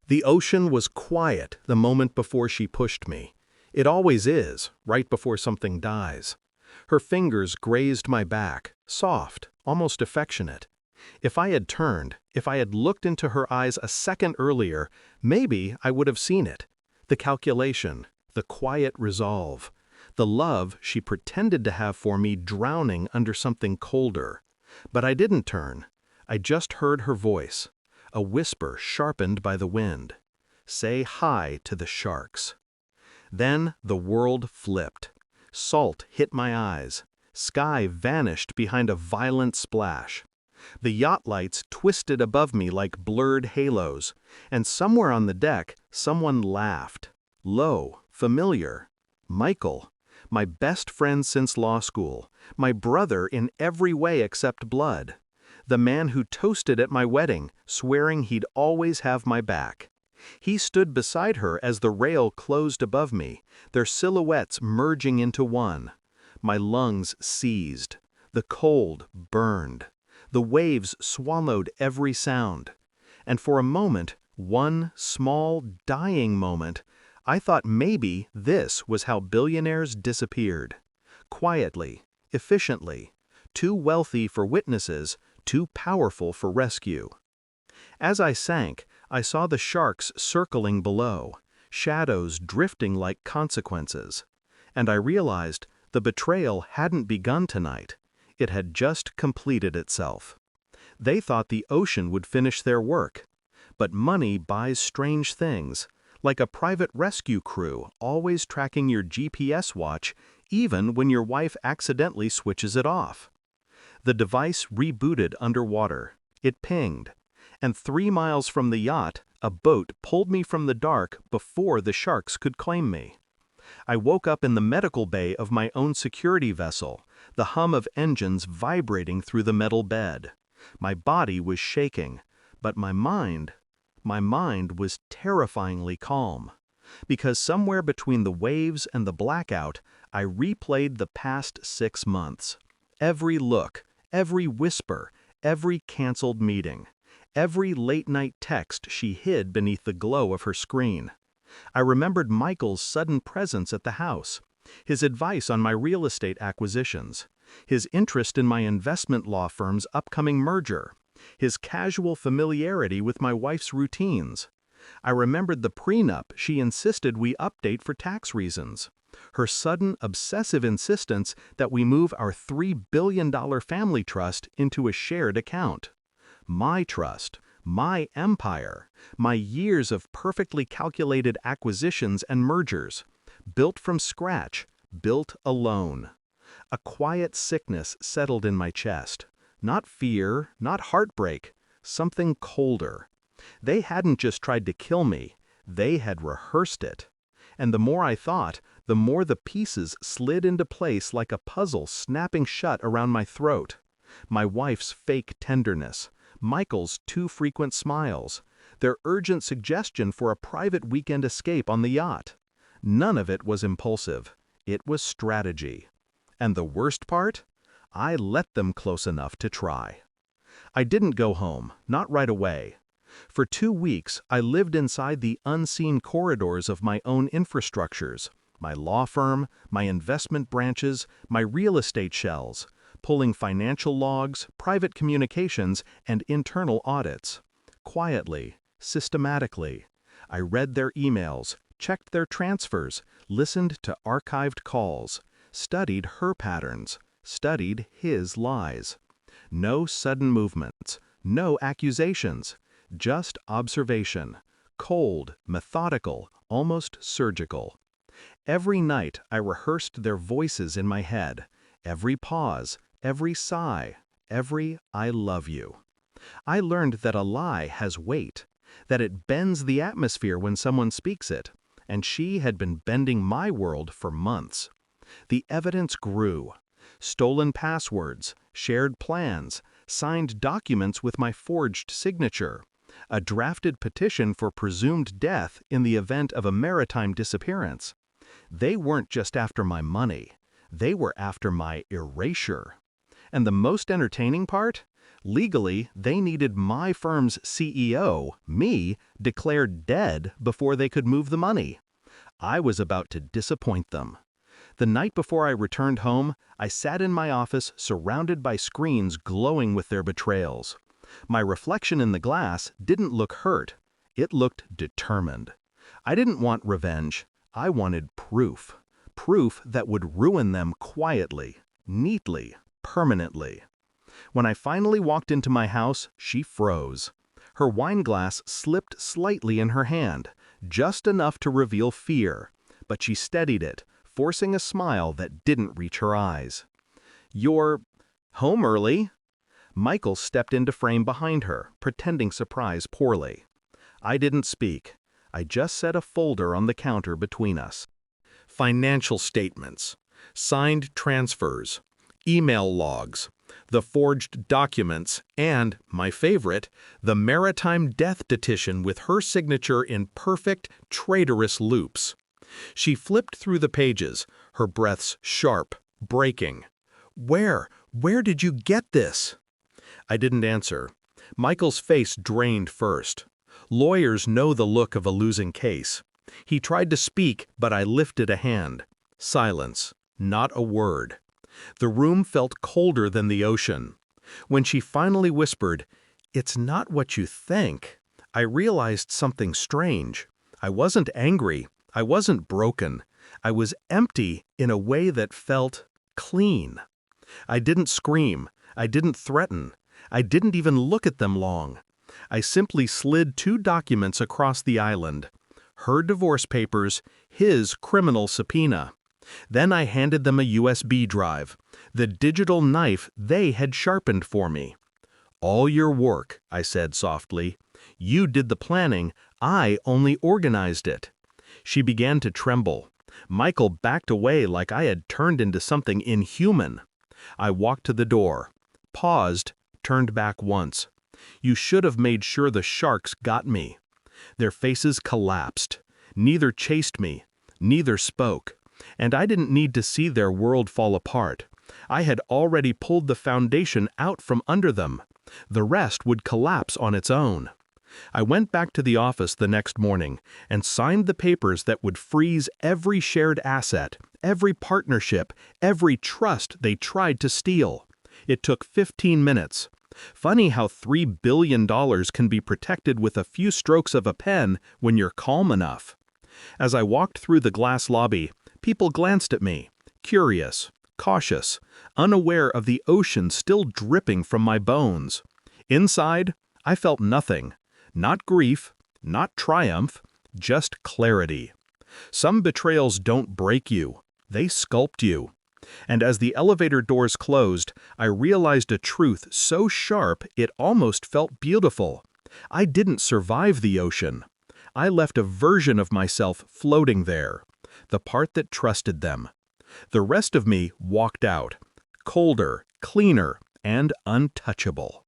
The ocean was quiet the moment before she pushed me. It always is, right before something dies. Her fingers grazed my back, soft, almost affectionate. If I had turned, if I had looked into her eyes a second earlier, maybe I would have seen it. The calculation, the quiet resolve, the love she pretended to have for me drowning under something colder. But I didn't turn. I just heard her voice, a whisper sharpened by the wind. Say hi to the sharks. Then the world flipped. Salt hit my eyes. Sky vanished behind a violent splash. The yacht lights twisted above me like blurred halos, and somewhere on the deck, someone laughed. Low, familiar. Michael, my best friend since law school, my brother in every way except blood. The man who toasted at my wedding, swearing he'd always have my back. He stood beside her as the rail closed above me, their silhouettes merging into one. My lungs seized. The cold burned. The waves swallowed every sound. And for a moment, one small, dying moment, I thought maybe this was how billionaires disappeared. Quietly, efficiently, too wealthy for witnesses, too powerful for rescue. As I sank, I saw the sharks circling below, shadows drifting like consequences. And I realized the betrayal hadn't begun tonight. It had just completed itself. They thought the ocean would finish their work. But money buys strange things, like a private rescue crew always tracking your GPS watch even when your wife accidentally switches it off. The device rebooted underwater. It pinged. And 3 miles from the yacht, a boat pulled me from the dark before the sharks could claim me. I woke up in the medical bay of my own security vessel, the hum of engines vibrating through the metal bed. My body was shaking, but my mind was terrifyingly calm. Because somewhere between the waves and the blackout, I replayed the past 6 months. Every look, every whisper, every canceled meeting. Every late-night text she hid beneath the glow of her screen. I remembered Michael's sudden presence at the house, his advice on my real estate acquisitions, his interest in my investment law firm's upcoming merger, his casual familiarity with my wife's routines. I remembered the prenup she insisted we update for tax reasons, her sudden obsessive insistence that we move our $3 billion family trust into a shared account. My trust, my empire, my years of perfectly calculated acquisitions and mergers, built from scratch, built alone. A quiet sickness settled in my chest. Not fear, not heartbreak, something colder. They hadn't just tried to kill me, they had rehearsed it. And the more I thought, the more the pieces slid into place like a puzzle snapping shut around my throat. My wife's fake tenderness, Michael's too frequent smiles, their urgent suggestion for a private weekend escape on the yacht. None of it was impulsive. It was strategy. And the worst part? I let them close enough to try. I didn't go home, not right away. For 2 weeks, I lived inside the unseen corridors of my own infrastructures, my law firm, my investment branches, my real estate shells, pulling financial logs, private communications, and internal audits. Quietly, systematically, I read their emails, checked their transfers, listened to archived calls, studied her patterns, studied his lies. No sudden movements, no accusations, just observation, cold, methodical, almost surgical. Every night I rehearsed their voices in my head, every pause, every sigh, every I love you. I learned that a lie has weight, that it bends the atmosphere when someone speaks it, and she had been bending my world for months. The evidence grew. Stolen passwords, shared plans, signed documents with my forged signature, a drafted petition for presumed death in the event of a maritime disappearance. They weren't just after my money, they were after my erasure. And the most entertaining part? Legally, they needed my firm's CEO, me, declared dead before they could move the money. I was about to disappoint them. The night before I returned home, I sat in my office surrounded by screens glowing with their betrayals. My reflection in the glass didn't look hurt. It looked determined. I didn't want revenge. I wanted proof. Proof that would ruin them quietly, neatly, permanently. When I finally walked into my house, she froze. Her wine glass slipped slightly in her hand, just enough to reveal fear, but she steadied it, forcing a smile that didn't reach her eyes. "You're home early?" Michael stepped into frame behind her, pretending surprise poorly. I didn't speak. I just set a folder on the counter between us. Financial statements, signed transfers, email logs, the forged documents, and, my favorite, the maritime death petition with her signature in perfect, traitorous loops. She flipped through the pages, her breaths sharp, breaking. Where did you get this?" I didn't answer. Michael's face drained first. Lawyers know the look of a losing case. He tried to speak, but I lifted a hand. Silence. Not a word. The room felt colder than the ocean. When she finally whispered, "It's not what you think," I realized something strange. I wasn't angry. I wasn't broken. I was empty in a way that felt clean. I didn't scream. I didn't threaten. I didn't even look at them long. I simply slid 2 documents across the island. Her divorce papers, his criminal subpoena. Then I handed them a USB drive, the digital knife they had sharpened for me. "All your work," I said softly. "You did the planning, I only organized it." She began to tremble. Michael backed away like I had turned into something inhuman. I walked to the door, paused, turned back once. "You should have made sure the sharks got me." Their faces collapsed. Neither chased me, neither spoke. And I didn't need to see their world fall apart. I had already pulled the foundation out from under them. The rest would collapse on its own. I went back to the office the next morning and signed the papers that would freeze every shared asset, every partnership, every trust they tried to steal. It took 15 minutes. Funny how $3 billion can be protected with a few strokes of a pen when you're calm enough. As I walked through the glass lobby, people glanced at me, curious, cautious, unaware of the ocean still dripping from my bones. Inside, I felt nothing. Not grief, not triumph, just clarity. Some betrayals don't break you, they sculpt you. And as the elevator doors closed, I realized a truth so sharp it almost felt beautiful. I didn't survive the ocean. I left a version of myself floating there, the part that trusted them. The rest of me walked out, colder, cleaner, and untouchable.